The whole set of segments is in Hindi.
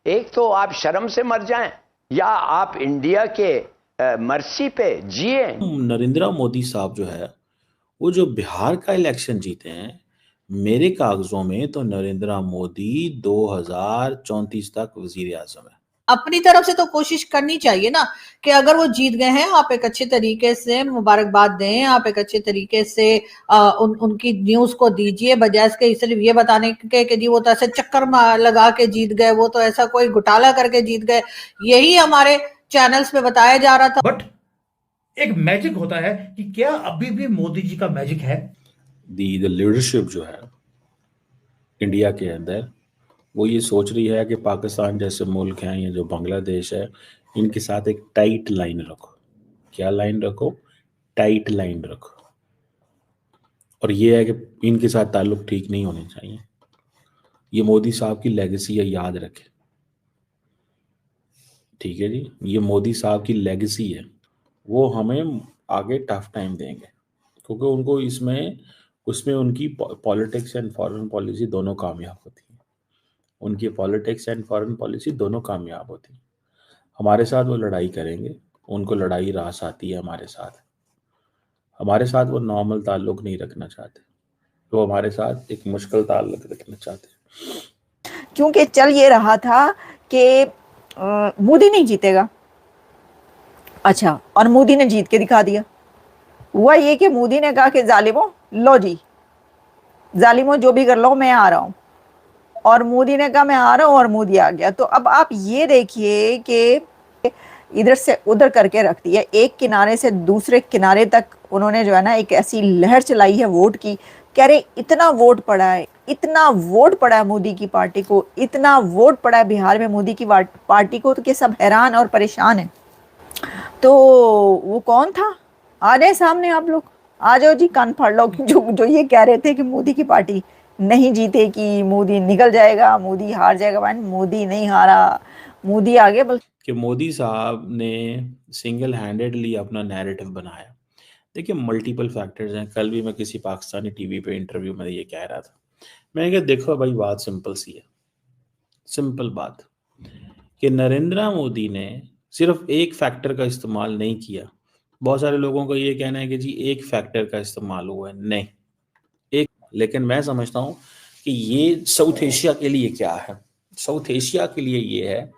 एक तो आप शर्म से मर जाएं या आप इंडिया के मर्सी पे जिए। नरेंद्र मोदी साहब जो है वो जो बिहार का इलेक्शन जीते हैं, मेरे कागजों में तो नरेंद्र मोदी 2034 तक वजीर आजम है। अपनी तरफ से तो कोशिश करनी चाहिए ना कि अगर वो जीत गए हैं, आप एक अच्छे तरीके से मुबारकबाद दें, आप एक अच्छे तरीके से उनकी न्यूज को दीजिए, बजाय इसके सिर्फ ये बताने के कि जी वो तो ऐसे चक्कर लगा के जीत गए, वो तो ऐसा कोई घोटाला करके जीत गए। यही हमारे चैनल्स पे बताया जा रहा था। बट एक मैजिक होता है कि क्या अभी भी मोदी जी का मैजिक है? द लीडरशिप जो है इंडिया के अंदर वो ये सोच रही है कि पाकिस्तान जैसे मुल्क हैं या जो बांग्लादेश है, इनके साथ एक टाइट लाइन रखो। क्या लाइन रखो? टाइट लाइन रखो। और ये है कि इनके साथ ताल्लुक ठीक नहीं होने चाहिए। ये मोदी साहब की लेगेसी है, याद रखें। ठीक है जी, ये मोदी साहब की लेगेसी है। वो हमें आगे टफ टाइम देंगे क्योंकि उनको इसमें उसमें उनकी पॉलिटिक्स एंड फॉरेन पॉलिसी दोनों कामयाब होती है। उनकी पॉलिटिक्स एंड फॉरेन पॉलिसी दोनों कामयाब होती है। हमारे साथ वो लड़ाई करेंगे, उनको लड़ाई रास आती है। हमारे साथ वो नॉर्मल ताल्लुक नहीं रखना चाहते, तो हमारे साथ एक मुश्किल ताल्लुक रखना चाहते हैं। क्योंकि चल ये रहा था कि मोदी नहीं जीतेगा। अच्छा, और मोदी ने जीत के दिखा दिया। हुआ ये कि मोदी ने कहा कि जालिमों, लो जी जालिमों जो भी कर लो, मैं आ रहा हूं। और मोदी ने कहा मैं आ रहा हूं, और मोदी आ गया। तो अब आप ये देखिए कि इधर से उधर करके रख दिया, एक किनारे से दूसरे किनारे तक उन्होंने जो है ना एक ऐसी लहर चलाई है वोट की। कह रहे इतना वोट पड़ा है, इतना वोट पड़ा है मोदी की पार्टी को, इतना वोट पड़ा है बिहार में मोदी की पार्टी को, तो कि सब हैरान और परेशान है। तो वो कौन था? आ जाए सामने, आप लोग आ जाओ जी, कान फाड़ लो। जो ये कह रहे थे कि मोदी की पार्टी नहीं जीतेगी, मोदी निकल जाएगा, मोदी हार जाएगा। भाई मोदी नहीं हारा, मोदी आगे। बल्कि कि मोदी साहब ने सिंगल हैंडेडली अपना नैरेटिव बनाया। देखिए, मल्टीपल फैक्टर्स हैं। कल भी मैं किसी पाकिस्तानी टीवी पे इंटरव्यू में ये कह रहा था। मैंने कहा देखो भाई, बात सिंपल सी है, सिंपल बात कि नरेंद्र मोदी ने सिर्फ एक फैक्टर का इस्तेमाल नहीं किया। बहुत सारे लोगों का ये कहना है कि जी एक फैक्टर का इस्तेमाल हुआ है। नहीं, एक, लेकिन मैं समझता हूँ कि ये साउथ एशिया के लिए क्या है। साउथ एशिया के लिए ये है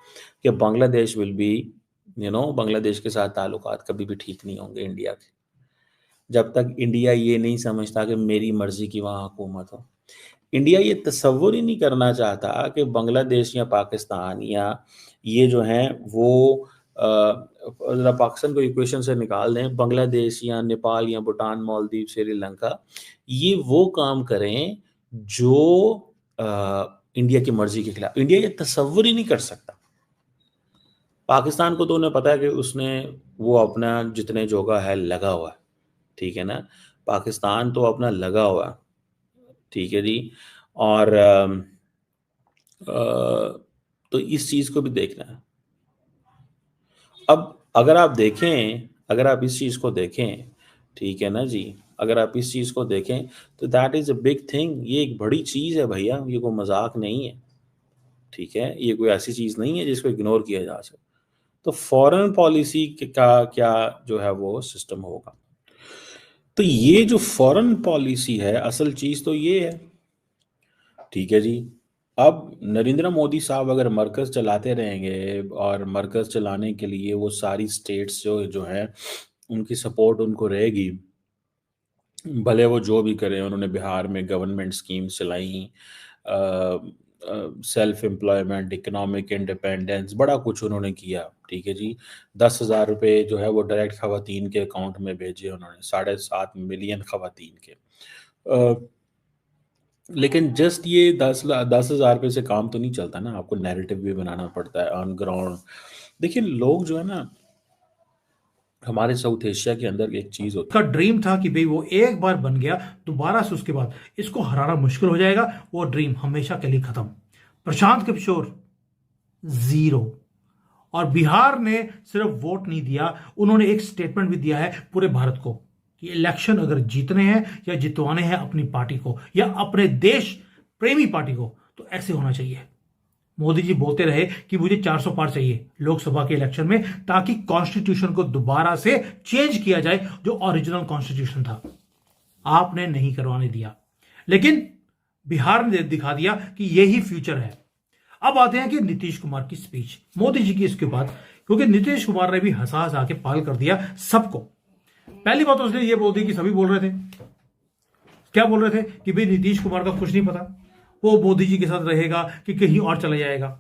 कि बांग्लादेश विल बी, बांग्लादेश के साथ ताल्लुकात कभी भी ठीक नहीं होंगे इंडिया के, जब तक इंडिया ये नहीं समझता कि मेरी मर्जी की वहाँ हुकूमत हो। इंडिया ये तसव्वुर ही नहीं करना चाहता कि बांग्लादेश या पाकिस्तान या ये जो हैं वो ज़रा पाकिस्तान को इक्वेशन से निकाल दें, बांग्लादेश या नेपाल या भूटान, मालदीव, श्रीलंका, ये वो काम करें जो इंडिया की मर्जी के खिलाफ। इंडिया ये तसव्वुर ही नहीं कर सकता। पाकिस्तान को तो उन्हें पता है कि उसने वो अपना जितने जोगा है लगा हुआ है, ठीक है ना। पाकिस्तान तो अपना लगा हुआ है, ठीक है जी। और तो इस चीज़ को भी देखना है। अब अगर आप इस चीज़ को देखें, ठीक है ना जी, अगर आप इस चीज़ को देखें तो that is a big thing. ये एक बड़ी चीज़ है भैया, ये कोई मजाक नहीं है, ठीक है। ये कोई ऐसी चीज़ नहीं है जिसको इग्नोर किया जा सके। तो फॉरेन पॉलिसी का क्या जो है वो सिस्टम होगा। तो ये जो फॉरेन पॉलिसी है, असल चीज़ तो ये है, ठीक है जी। अब नरेंद्र मोदी साहब अगर मरकज़ चलाते रहेंगे और मरकज़ चलाने के लिए वो सारी स्टेट्स जो जो हैं उनकी सपोर्ट उनको रहेगी, भले वो जो भी करें। उन्होंने बिहार में गवर्नमेंट स्कीम्स चलाई, सेल्फ एम्प्लॉयमेंट, इकोनॉमिक इंडिपेंडेंस, बड़ा कुछ उन्होंने किया, ठीक है जी। 10,000 रुपये जो है वो डायरेक्ट खवातीन के अकाउंट में भेजे उन्होंने, 7.5 मिलियन खवातीन के। लेकिन जस्ट ये 10,000 रुपये से काम तो नहीं चलता ना, आपको नैरेटिव भी बनाना पड़ता है ऑन ग्राउंड। देखिए, लोग जो है ना, हमारे साउथ एशिया के अंदर एक चीज होती उसका ड्रीम था कि भाई वो एक बार बन गया, दोबारा से उसके बाद इसको हराना मुश्किल हो जाएगा। वो ड्रीम हमेशा के लिए खत्म। प्रशांत किशोर जीरो। और बिहार ने सिर्फ वोट नहीं दिया, उन्होंने एक स्टेटमेंट भी दिया है पूरे भारत को कि इलेक्शन अगर जीतने हैं या जितवाने हैं अपनी पार्टी को या अपने देश प्रेमी पार्टी को, तो ऐसे होना चाहिए। मोदी जी बोलते रहे कि मुझे 400 पार चाहिए लोकसभा के इलेक्शन में, ताकि कॉन्स्टिट्यूशन को दोबारा से चेंज किया जाए जो ओरिजिनल कॉन्स्टिट्यूशन था। आपने नहीं करवाने दिया, लेकिन बिहार ने दिखा दिया कि यही फ्यूचर है। अब आते हैं कि नीतीश कुमार की स्पीच, मोदी जी की इसके बाद, क्योंकि नीतीश कुमार ने भी हंसा हंसा के पागल कर दिया सबको। पहली बात उसने ये बोल दी कि सभी बोल रहे थे, क्या बोल रहे थे कि भाई नीतीश कुमार का कुछ नहीं पता, वो मोदी जी के साथ रहेगा कि कहीं और चला जाएगा।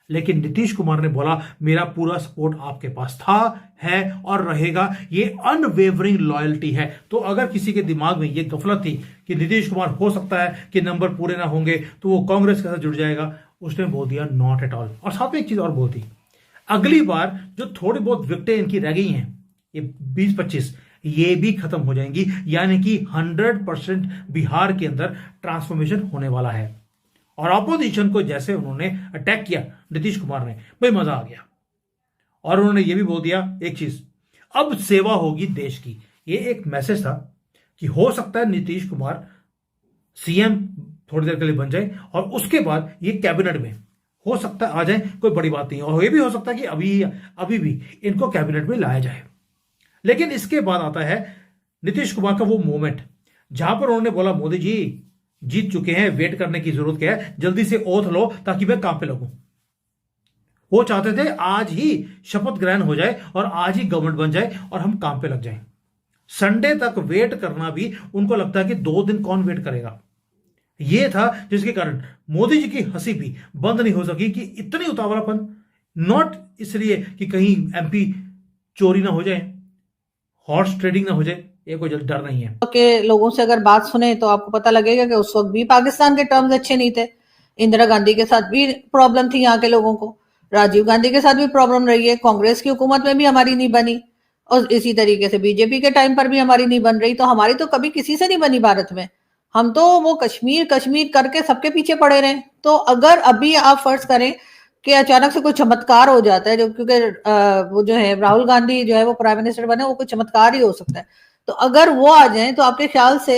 लेकिन नीतीश कुमार ने बोला मेरा पूरा सपोर्ट आपके पास था, है और रहेगा, ये अनवेवरिंग लॉयल्टी है। तो अगर किसी के दिमाग में ये गफलत थी कि नीतीश कुमार हो सकता है कि नंबर पूरे ना होंगे तो वो कांग्रेस के साथ जुड़ जाएगा, उसने बोल दिया नॉट एट ऑल। और साथ में एक चीज और बोलती, अगली बार जो थोड़ी बहुत विकेटें इनकी रह गई हैं, ये 20-25, ये भी खत्म हो जाएंगी, यानी कि 100% बिहार के अंदर ट्रांसफॉर्मेशन होने वाला है। और ऑपोजिशन को जैसे उन्होंने अटैक किया नीतीश कुमार ने, भाई मजा आ गया। और उन्होंने ये भी बोल दिया एक चीज, अब सेवा होगी देश की। ये एक मैसेज था कि हो सकता है नीतीश कुमार सीएम थोड़ी देर के लिए बन जाए और उसके बाद ये कैबिनेट में हो सकता है आ जाए, कोई बड़ी बात नहीं। और ये भी हो सकता है कि अभी भी इनको कैबिनेट में लाया जाए। लेकिन इसके बाद आता है नीतीश कुमार का वो मोमेंट जहां पर उन्होंने बोला मोदी जी जीत चुके हैं, वेट करने की जरूरत क्या है, जल्दी से ओथ लो ताकि मैं काम पे लगूं। वो चाहते थे आज ही शपथ ग्रहण हो जाए और आज ही गवर्नमेंट बन जाए और हम काम पे लग जाएं। संडे तक वेट करना भी उनको लगता है कि 2 दिन कौन वेट करेगा। यह था जिसके कारण मोदी जी की हंसी भी बंद नहीं हो सकी कि इतनी उतावलापन, नॉट इसलिए कि कहीं एमपी चोरी ना हो जाए, हॉर्स ट्रेडिंग ना हो जाए, ये कोई डर नहीं है। के लोगों से अगर बात सुने तो आपको पता लगेगा कि उस वक्त भी पाकिस्तान के टर्म्स अच्छे नहीं थे। इंदिरा गांधी के साथ भी प्रॉब्लम थी यहाँ के लोगों को, राजीव गांधी के साथ भी प्रॉब्लम रही है, कांग्रेस की हुकूमत में भी हमारी नहीं बनी, और इसी तरीके से बीजेपी के टाइम पर भी हमारी नहीं बन रही। तो हमारी तो कभी किसी से नहीं बनी भारत में, हम तो वो कश्मीर कश्मीर करके सबके पीछे पड़े रहे। तो अगर अभी आप फर्ज करें कि अचानक से कोई चमत्कार हो जाता है, जो क्योंकि वो जो है राहुल गांधी जो है वो प्राइम मिनिस्टर बने, वो कोई चमत्कार ही हो सकता है। तो अगर वो आ जाए तो आपके ख्याल से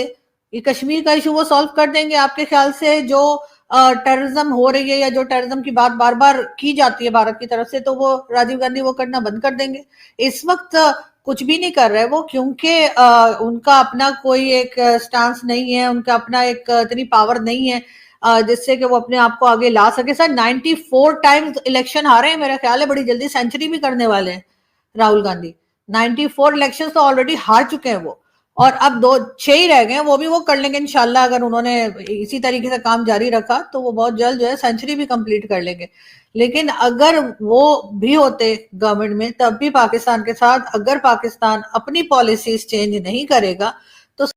ये कश्मीर का इशू वो सॉल्व कर देंगे? आपके ख्याल से जो टेररिज्म हो रही है या जो टेररिज्म की बात बार बार की जाती है भारत की तरफ से, तो वो राजीव गांधी वो करना बंद कर देंगे? इस वक्त कुछ भी नहीं कर रहे वो, क्योंकि उनका अपना कोई एक स्टांस नहीं है, उनका अपना एक इतनी पावर नहीं है जिससे कि वो अपने आप को आगे ला सके। सर 94 टाइम्स इलेक्शन हारे हैं, मेरा ख्याल है बड़ी जल्दी सेंचुरी भी करने वाले हैं राहुल गांधी। 94 इलेक्शन तो ऑलरेडी हार चुके हैं वो, और अब 6 ही रह गए हैं, वो भी वो कर लेंगे इंशाल्लाह। अगर उन्होंने इसी तरीके से काम जारी रखा तो वो बहुत जल्द जो है सेंचुरी भी कंप्लीट कर लेंगे। लेकिन अगर वो भी होते गवर्नमेंट में, तब भी पाकिस्तान के साथ अगर पाकिस्तान अपनी पॉलिसीज चेंज नहीं करेगा